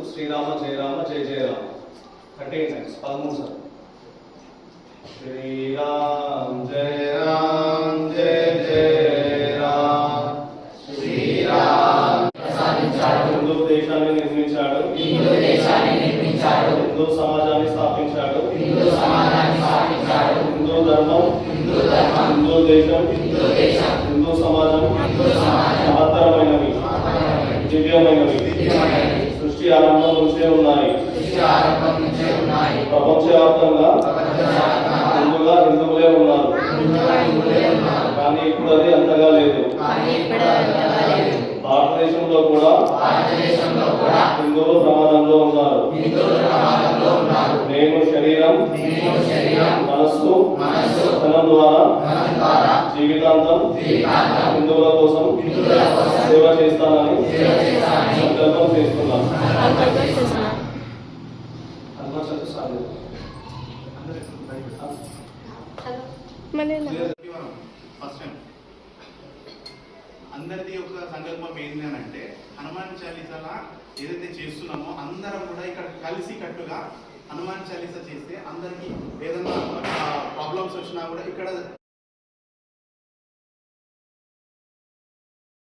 శ్రీరామ జయ రామ జయ జయ Rama 13 times 13 సార్లు శ్రీరామ జయ రామ జయ జయ రామ శ్రీరామ ప్రసాదించాడు హిందూ దేశాన్ని నిర్మించాడు హిందూ సమాజాన్ని స్థాపించాడు హిందూ ధర్మం హిందూ దేశం హిందూ సమాజం మహత్తరమైనవి దివ్యమైనవి సృష్టి ఆరంభం నుంచే ఉన్నాయి ప్రపంచవ్యాప్తంగా ముందుగా హిందువులే ఉన్నారు కానీ ఇప్పుడు అది అంతగా లేదు భారతదేశంలో కూడా హిందువులు ప్రమాదంలో ఉన్నారు నేను శరీరం మనస్సు ధనం ద్వారా జీవితాంతం హిందువుల కోసం సేవ చేస్తానని సంకల్పం చేస్తున్నాను. అందరిది ఒక సంకల్పం ఏంటంటే హనుమాన్ చాలీసాల ఏదైతే చేస్తున్నామో అందరం కూడా ఇక్కడ కలిసి కట్టుగా హనుమాన్ చాలీసా చేస్తే అందరికి ఏదైనా ప్రాబ్లమ్స్ వచ్చినా కూడా ఇక్కడ